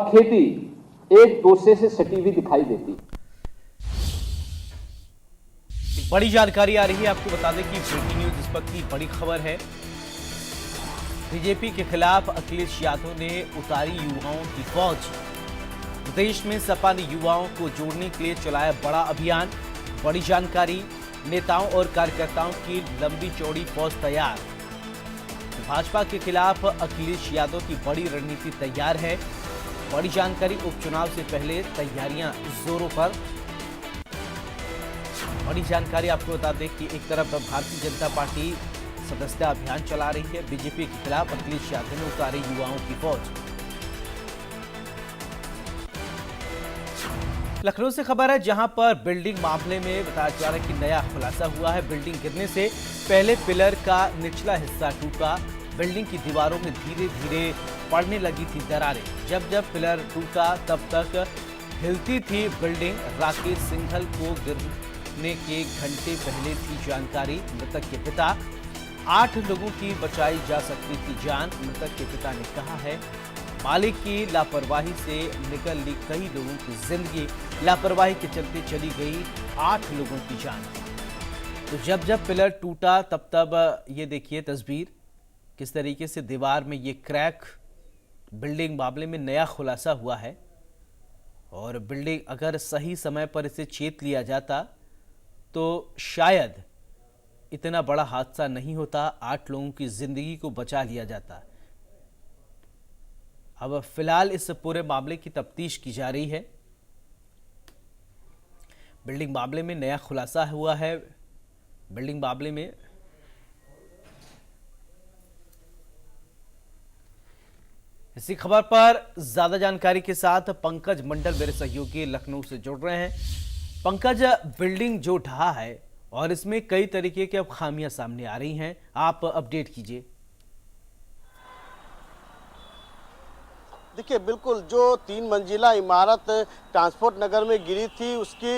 खेती एक दूसरे से सटी हुई दिखाई देती। बड़ी जानकारी आ रही है, आपको बता दें कि ब्रेकिंग न्यूज इस वक्त की बड़ी खबर है। बीजेपी के खिलाफ अखिलेश यादव ने उतारी युवाओं की फौज। प्रदेश में सपा ने युवाओं को जोड़ने के लिए चलाया बड़ा अभियान। बड़ी जानकारी, नेताओं और कार्यकर्ताओं की लंबी चौड़ी फौज तैयार। भाजपा के खिलाफ अखिलेश यादव की बड़ी रणनीति तैयार है। बड़ी जानकारी, उपचुनाव से पहले तैयारियां जोरों पर। बड़ी जानकारी आपको बता दें कि एक तरफ भारतीय जनता पार्टी सदस्यता अभियान चला रही है, बीजेपी के खिलाफ अखिलेश यादव ने उतारी युवाओं की फौज। लखनऊ से खबर है, जहां पर बिल्डिंग मामले में बताया जा रहा है कि नया खुलासा हुआ है। बिल्डिंग गिरने से पहले पिलर का निचला हिस्सा टूटा। बिल्डिंग की दीवारों में धीरे धीरे पड़ने लगी थी दरारें। जब जब पिलर टूटा तब तक हिलती थी बिल्डिंग। राकेश सिंघल को गिरने के घंटे पहले थी जानकारी। मृतक के पिता, 8 लोगों की बचाई जा सकती थी जान। मृतक के पिता ने कहा है, मालिक की लापरवाही से निकल ली कई लोगों की जिंदगी। लापरवाही के चलते चली गई 8 लोगों की जान। तो जब जब पिलर टूटा तब तब ये देखिए तस्वीर, किस तरीके से दीवार में ये क्रैक। बिल्डिंग मामले में नया खुलासा हुआ है और बिल्डिंग अगर सही समय पर इसे चेत लिया जाता तो शायद इतना बड़ा हादसा नहीं होता, 8 लोगों की जिंदगी को बचा लिया जाता। अब फिलहाल इस पूरे मामले की तफ्तीश की जा रही है। बिल्डिंग मामले में नया खुलासा हुआ है। बिल्डिंग मामले में इसी खबर पर ज्यादा जानकारी के साथ पंकज मंडल मेरे सहयोगी लखनऊ से जुड़ रहे हैं। पंकज, बिल्डिंग जो ढहा है और इसमें कई तरीके की अब खामियां सामने आ रही हैं, आप अपडेट कीजिए। देखिए, बिल्कुल जो 3 मंजिला इमारत ट्रांसपोर्ट नगर में गिरी थी, उसकी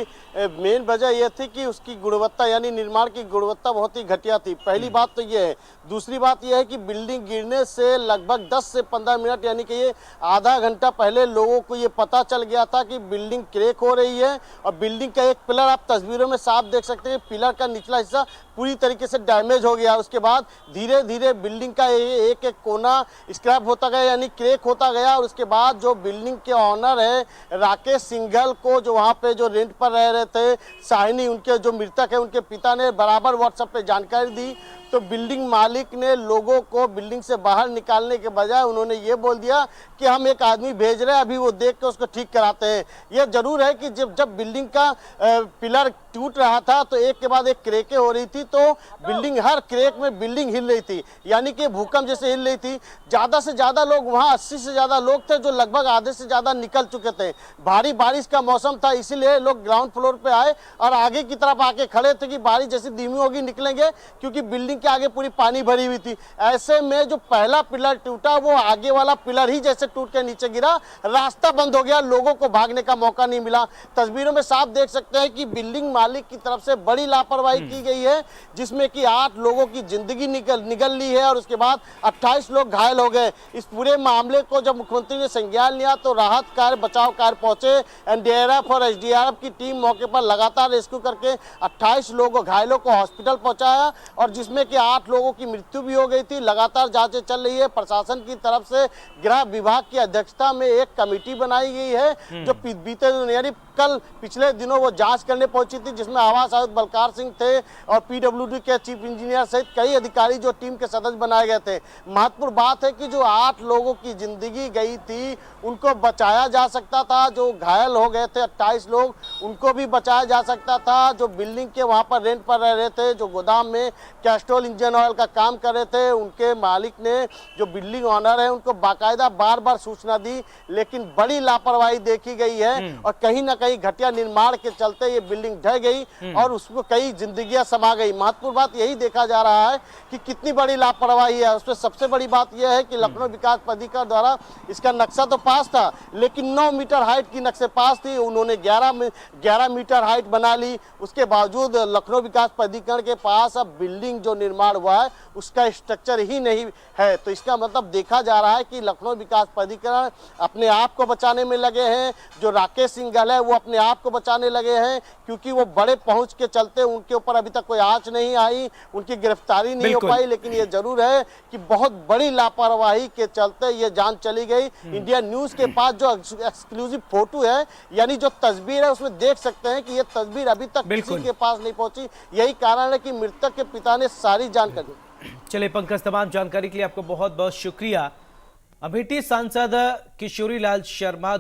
मेन वजह यह थी कि उसकी गुणवत्ता यानी निर्माण की गुणवत्ता बहुत ही घटिया थी। पहली बात तो ये है। दूसरी बात यह है कि बिल्डिंग गिरने से लगभग 10 से 15 मिनट यानी कि ये आधा घंटा पहले लोगों को ये पता चल गया था कि बिल्डिंग क्रैक हो रही है। और बिल्डिंग का एक पिलर आप तस्वीरों में साफ देख सकते हैं, पिलर का निचला हिस्सा पूरी तरीके से डैमेज हो गया। उसके बाद धीरे धीरे बिल्डिंग का एक एक कोना स्क्रैप होता गया यानी क्रैक होता गया। और उसके बाद जो बिल्डिंग के ऑनर है राकेश सिंघल को, जो वहाँ पे जो रेंट पर रह रहे थे साहिनी, उनके जो मृतक है, उनके पिता ने बराबर व्हाट्सएप पे जानकारी दी। तो बिल्डिंग मालिक ने लोगों को बिल्डिंग से बाहर निकालने के बजाय उन्होंने ये बोल दिया कि हम एक आदमी भेज रहे हैं, अभी वो देख के उसको ठीक कराते हैं। ये जरूर है कि जब बिल्डिंग का पिलर टूट रहा था तो एक के बाद एक क्रैकें हो रही थी, तो बिल्डिंग हर क्रैक में बिल्डिंग हिल रही थी, यानी कि भूकंप जैसे हिल रही थी। ज़्यादा से ज़्यादा लोग वहाँ 80 से ज़्यादा लोग थे, जो लगभग आधे से ज़्यादा निकल चुके थे। भारी बारिश का मौसम था, इसीलिए लोग ग्राउंड फ्लोर पे आए और आगे की तरफ आके खड़े थे कि बारिश जैसी धीमी होगी निकलेंगे, क्योंकि बिल्डिंग के आगे पूरी पानी भरी हुई थी। ऐसे में जो पहला पिलर टूटा वो आगे वाला पिलर ही जैसे टूट के नीचे गिरा, रास्ता बंद हो गया, लोगों को भागने का मौका नहीं मिला। तस्वीरों में साफ देख सकते हैं कि बिल्डिंग मालिक की तरफ से बड़ी लापरवाही की गई है, जिसमें कि 8 लोगों की जिंदगी निगल ली है और उसके बाद 28 लोग घायल हो गए। इस पूरे मामले को जब मुख्यमंत्री ने संज्ञान लिया तो राहत कार्य, बचाव कार्य पहुंचे। एनडीआरएफ और एसडीआरएफ की टीम मौके पर लगातार रेस्क्यू करके 28 लोगों घायलों को हॉस्पिटल पहुंचाया, और जिसमें कि 8 लोगों की मृत्यु भी हो गई थी। लगातार जांचें चल रही है। प्रशासन की तरफ से गृह विभाग की अध्यक्षता में एक कमेटी बनाई गई है, जो बीते दिन यानी कल पिछले दिनों वो जांच करने पहुंची थी, जिसमें आवास आयुक्त बलकार सिंह थे और पीडब्ल्यूडी के चीफ इंजीनियर सहित कई अधिकारी जो टीम के सदस्य बनाए गए थे। महत्वपूर्ण बात है कि जो 8 लोगों की जिंदगी गई थी उनको बचाया जा सकता था। जो घायल हो गए थे 28 लोग, उनको भी बचाया जा सकता था। जो बिल्डिंग के वहां पर रेंट पर रह रहे थे, जो गोदाम में कैस्ट्रोल इंजन ऑयल का काम कर रहे थे, उनके मालिक ने, जो बिल्डिंग ऑनर है, उनको बाकायदा बार बार सूचना दी, लेकिन बड़ी लापरवाही देखी गई है। और कहीं ना कहीं घटिया निर्माण के चलते ये बिल्डिंग ढह गई और उसको कई जिंदगियां समा गई। महत्वपूर्ण बात यही देखा जा रहा है कि कितनी बड़ी लापरवाही है। उसमें सबसे बड़ी बात यह है कि लखनऊ विकास प्राधिकरण द्वारा इसका नक्शा तो पास था, लेकिन 9 मीटर हाइट की नक्शे पास थी, उन्होंने 11 मीटर हाइट बना ली। उसके बावजूद लखनऊ विकास प्राधिकरण के पास अब बिल्डिंग जो निर्माण हुआ है उसका स्ट्रक्चर ही नहीं है। तो इसका मतलब देखा जा रहा है कि लखनऊ विकास प्राधिकरण अपने आप को बचाने में लगे हैं। जो राकेश सिंघल है वो अपने आप को बचाने लगे हैं, क्योंकि वो बड़े पहुंच के चलते उनके ऊपर अभी तक कोई आंच नहीं आई, उनकी गिरफ्तारी नहीं हो पाई। लेकिन ये जरूर है कि बहुत बड़ी लापरवाही के चलते ये जान चली गई। इंडिया न्यूज के पास जो एक्सक्लूसिव फोटो है, यानी जो तस्वीर है, उसमें देख सकते हैं कि ये तस्वीर अभी तक किसी के पास नहीं पहुंची। यही कारण है कि मृतक के पिता ने सारी जानकारी। चलिए पंकज, तमाम जानकारी के लिए आपको बहुत बहुत शुक्रिया। अमेठी सांसद किशोरी लाल शर्मा